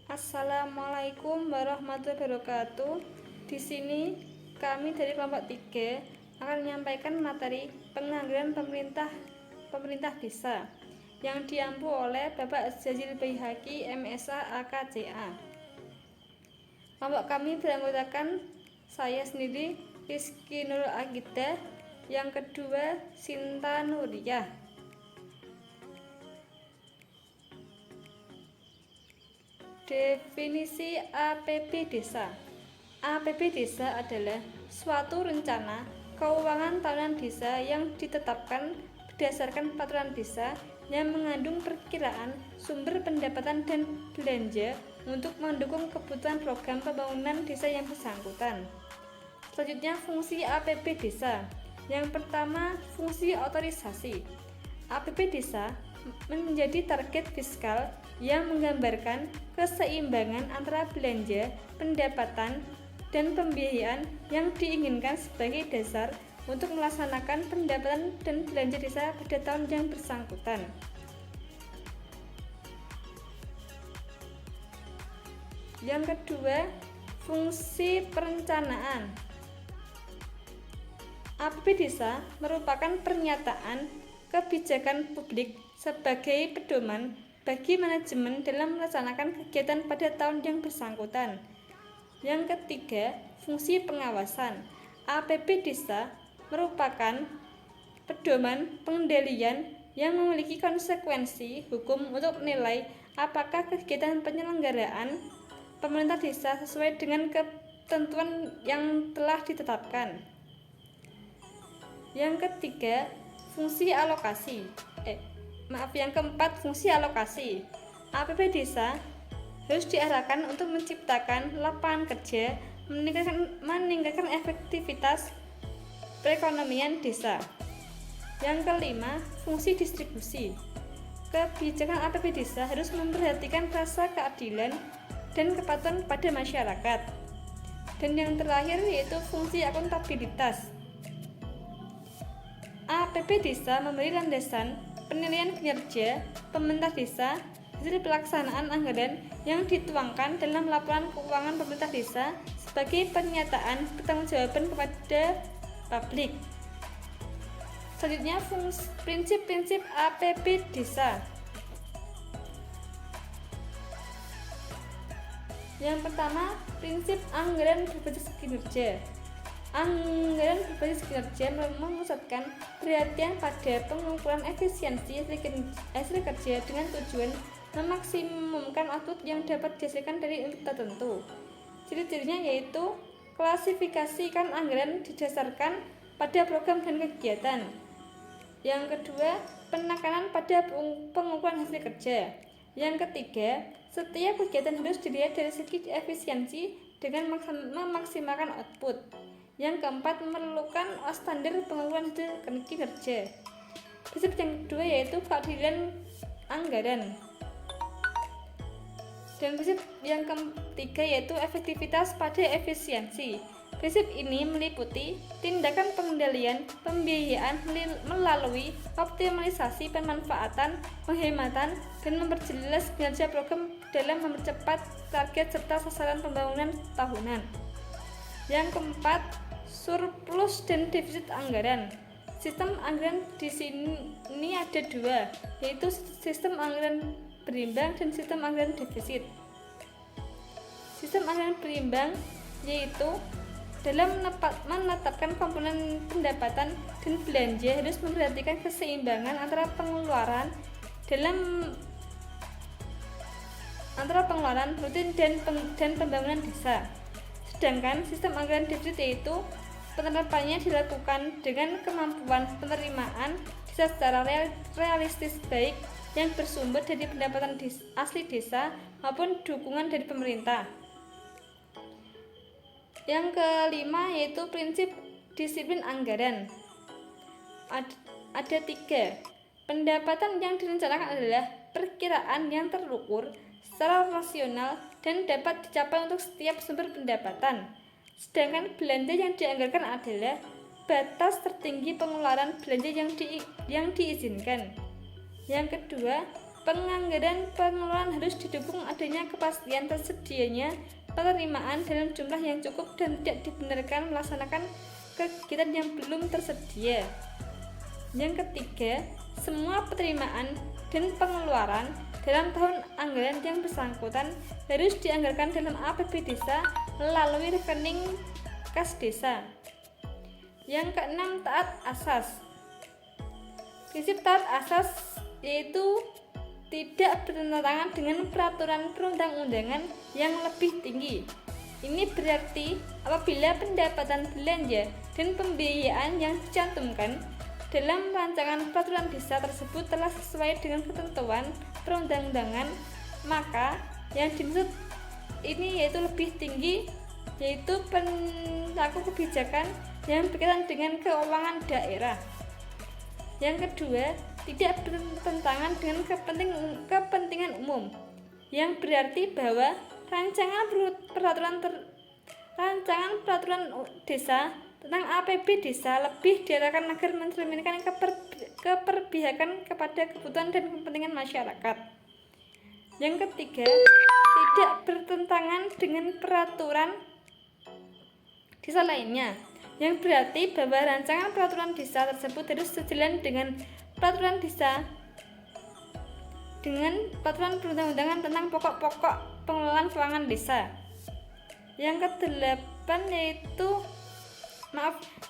Assalamualaikum warahmatullahi wabarakatuh. Di sini kami dari kelompok 3 akan menyampaikan materi penganggaran pemerintah desa yang diampu oleh Bapak Jazil Baihaqi MSA AKCA. Kelompok kami beranggotakan saya sendiri Rizky Nurul Agidah, yang kedua Sinta Nuriyah. Definisi APB Desa. APB Desa adalah suatu rencana keuangan tahunan desa yang ditetapkan berdasarkan peraturan desa yang mengandung perkiraan sumber pendapatan dan belanja untuk mendukung kebutuhan program pembangunan desa yang bersangkutan. Selanjutnya, fungsi APB Desa. Yang pertama, fungsi otorisasi. APB Desa menjadi target fiskal yang menggambarkan keseimbangan antara belanja, pendapatan, dan pembiayaan yang diinginkan sebagai dasar untuk melaksanakan pendapatan dan belanja desa pada tahun yang bersangkutan. Yang kedua, fungsi perencanaan. APB Desa merupakan pernyataan kebijakan publik sebagai pedoman bagi manajemen dalam melaksanakan kegiatan pada tahun yang bersangkutan. Yang ketiga, fungsi pengawasan. APB Desa merupakan pedoman pengendalian yang memiliki konsekuensi hukum untuk menilai apakah kegiatan penyelenggaraan pemerintah desa sesuai dengan ketentuan yang telah ditetapkan. Yang ketiga, fungsi alokasi. Yang keempat, fungsi alokasi. APB Desa harus diarahkan untuk menciptakan lapangan kerja, meningkatkan efektivitas perekonomian desa. Yang kelima, fungsi distribusi. Kebijakan APB Desa harus memperhatikan rasa keadilan dan kepatuhan pada masyarakat. Dan yang terakhir yaitu fungsi akuntabilitas. APB Desa memberi landasan penilaian kinerja pemerintah desa hasil pelaksanaan anggaran yang dituangkan dalam laporan keuangan pemerintah desa sebagai pernyataan pertanggungjawaban kepada publik. Selanjutnya, prinsip-prinsip APB Desa. Yang pertama, prinsip anggaran berbasis kinerja. Anggaran berbasis kinerja memusatkan perhatian pada pengukuran efisiensi hasil kerja dengan tujuan memaksimumkan output yang dapat dihasilkan dari input tertentu. Ciri-cirinya yaitu klasifikasikan anggaran didasarkan pada program dan kegiatan. Yang kedua, penekanan pada pengukuran hasil kerja. Yang ketiga, setiap kegiatan harus dilihat dari segi efisiensi dengan memaksimalkan output. Yang keempat, memerlukan standar pengukuran hasil kinerja. Prinsip yang kedua yaitu keadilan anggaran. Dan prinsip yang ketiga yaitu efektivitas pada efisiensi. Prinsip ini meliputi tindakan pengendalian pembiayaan melalui optimalisasi pemanfaatan, penghematan, dan memperjelas kinerja program dalam mempercepat target serta sasaran pembangunan tahunan. Yang keempat, surplus dan defisit anggaran. Sistem anggaran di sini ada dua, yaitu sistem anggaran berimbang dan sistem anggaran defisit. Sistem anggaran berimbang yaitu dalam menetapkan komponen pendapatan dan belanja harus memperhatikan keseimbangan antara pengeluaran rutin dan pembangunan desa. Sedangkan sistem anggaran defisit yaitu penerapannya dilakukan dengan kemampuan penerimaan desa secara realistis baik yang bersumber dari pendapatan asli desa maupun dukungan dari pemerintah. Yang kelima yaitu prinsip disiplin anggaran. Ada tiga. Pendapatan yang direncanakan adalah perkiraan yang terukur secara rasional dan dapat dicapai untuk setiap sumber pendapatan. Sedangkan belanja yang dianggarkan adalah batas tertinggi pengeluaran belanja yang diizinkan. Yang kedua, Penganggaran pengeluaran harus didukung adanya kepastian tersedianya penerimaan dalam jumlah yang cukup dan tidak dibenarkan melaksanakan kegiatan yang belum tersedia. Yang ketiga, semua penerimaan dan pengeluaran dalam tahun anggaran yang bersangkutan harus dianggarkan dalam APB desa melalui rekening kas desa. Yang keenam, taat asas. Prinsip taat asas yaitu tidak bertentangan dengan peraturan perundang-undangan yang lebih tinggi. Ini berarti apabila pendapatan belanja dan pembiayaan yang dicantumkan dalam rancangan peraturan desa tersebut telah sesuai dengan ketentuan perundang-undangan, maka yang dimaksud ini yaitu lebih tinggi, yaitu pelaku kebijakan yang berkaitan dengan keuangan daerah. Yang kedua, tidak bertentangan dengan kepentingan umum, yang berarti bahwa rancangan peraturan desa tentang APB desa lebih diarahkan agar mencerminkan keberpihakan kepada kebutuhan dan kepentingan masyarakat. Yang ketiga, tidak bertentangan dengan peraturan desa lainnya, yang berarti bahwa rancangan peraturan desa tersebut harus sejalan dengan peraturan desa dengan peraturan perundang-undangan tentang pokok-pokok pengelolaan keuangan desa. Yang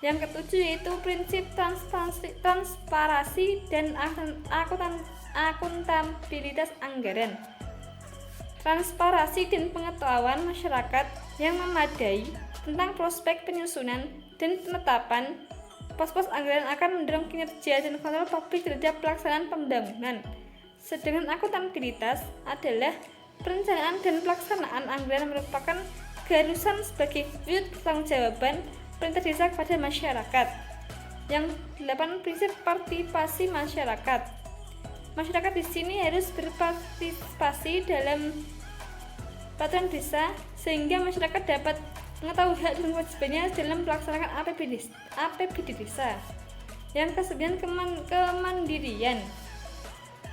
ketujuh yaitu prinsip transparansi dan akuntabilitas anggaran. Transparansi dan pengetahuan masyarakat yang memadai tentang prospek penyusunan dan penetapan pos-pos anggaran akan mendorong kinerja dan kontrol publik terhadap pelaksanaan pembangunan. Sedangkan akuntabilitas adalah perencanaan dan pelaksanaan anggaran merupakan keharusan sebagai wujud pertanggungjawaban pemerintah desa kepada masyarakat. Yang 8, prinsip partisipasi masyarakat. Masyarakat di sini harus berpartisipasi dalam peraturan desa sehingga masyarakat dapat mengetahui hak dan kewajibannya dalam melaksanakan APBD desa. Yang ke-9, kemandirian.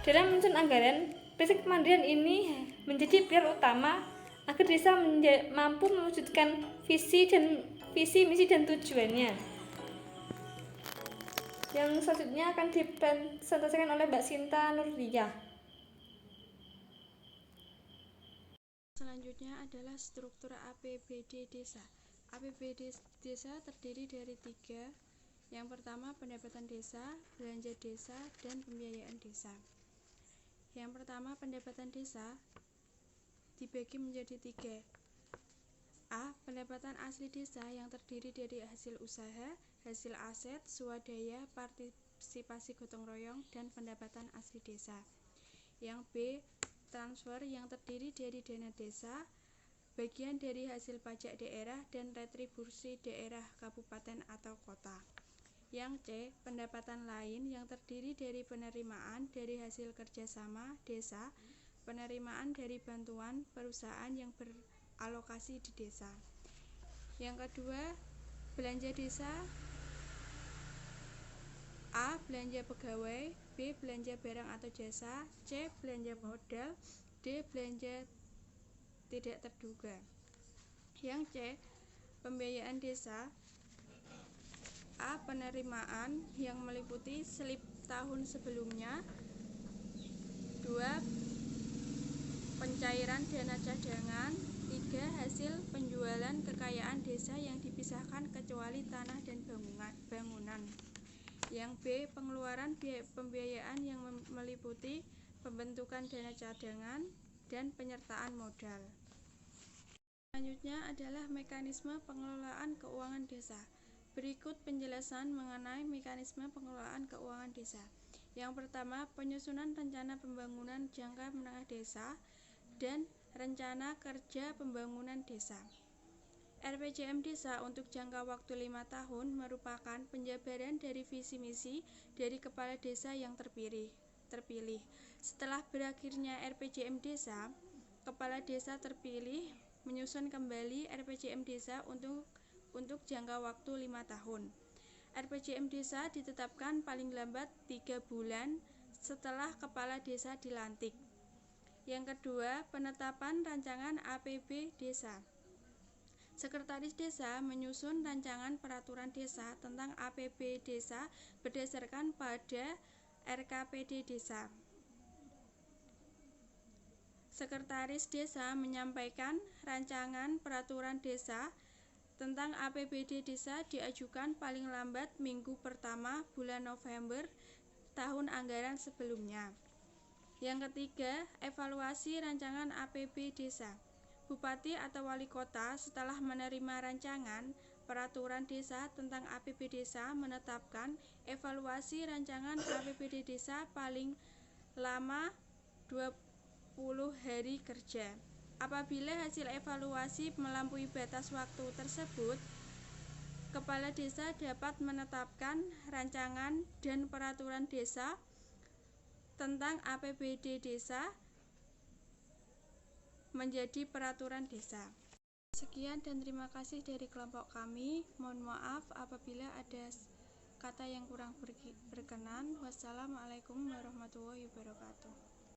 Dalam menyusun anggaran, prinsip kemandirian ini menjadi pilar utama agar desa mampu mewujudkan visi, misi dan tujuannya. Yang selanjutnya akan dipresentasikan oleh Mbak Sinta Nurdiah. Selanjutnya adalah struktur APBD desa. APBD desa terdiri dari 3. Yang pertama, pendapatan desa, belanja desa, dan pembiayaan desa. Yang pertama, pendapatan desa dibagi menjadi 3. A. Pendapatan asli desa yang terdiri dari hasil usaha, hasil aset, swadaya, partisipasi gotong royong, dan pendapatan asli desa. Yang B. Transfer yang terdiri dari dana desa, bagian dari hasil pajak daerah, dan retribusi daerah, kabupaten, atau kota. Yang C. Pendapatan lain yang terdiri dari penerimaan dari hasil kerjasama desa, penerimaan dari bantuan perusahaan yang beralokasi di desa. Yang kedua, belanja desa. A. Belanja pegawai, B. Belanja barang atau jasa, C. Belanja modal, D. Belanja tidak terduga. Yang C. Pembiayaan desa. A. Penerimaan yang meliputi selip tahun sebelumnya. 2. Pencairan dana cadangan. 3. Hasil penjualan kekayaan desa yang dipisahkan kecuali tanah dan bangunan. Yang B. Pengeluaran pembiayaan yang meliputi pembentukan dana cadangan dan penyertaan modal. Selanjutnya adalah mekanisme pengelolaan keuangan desa. Berikut penjelasan mengenai mekanisme pengelolaan keuangan desa. Yang pertama, penyusunan rencana pembangunan jangka menengah desa dan rencana kerja pembangunan desa. RPJM Desa untuk jangka waktu 5 tahun merupakan penjabaran dari visi misi dari kepala desa yang terpilih. Setelah berakhirnya RPJM Desa, kepala desa terpilih menyusun kembali RPJM Desa untuk jangka waktu 5 tahun. RPJM Desa ditetapkan paling lambat 3 bulan setelah kepala desa dilantik. Yang kedua, penetapan rancangan APB Desa. Sekretaris Desa menyusun rancangan peraturan desa tentang APB Desa berdasarkan pada RKPD Desa. Sekretaris Desa menyampaikan rancangan peraturan desa tentang APBD Desa diajukan paling lambat minggu pertama bulan November tahun anggaran sebelumnya. Yang ketiga, evaluasi rancangan APB Desa. Bupati atau wali kota setelah menerima rancangan peraturan desa tentang APB Desa menetapkan evaluasi rancangan APBD Desa paling lama 20 hari kerja. Apabila hasil evaluasi melampaui batas waktu tersebut, Kepala Desa dapat menetapkan rancangan dan peraturan desa tentang APBD Desa menjadi peraturan desa. Sekian dan terima kasih dari kelompok kami. Mohon maaf apabila ada kata yang kurang berkenan. Wassalamualaikum warahmatullahi wabarakatuh.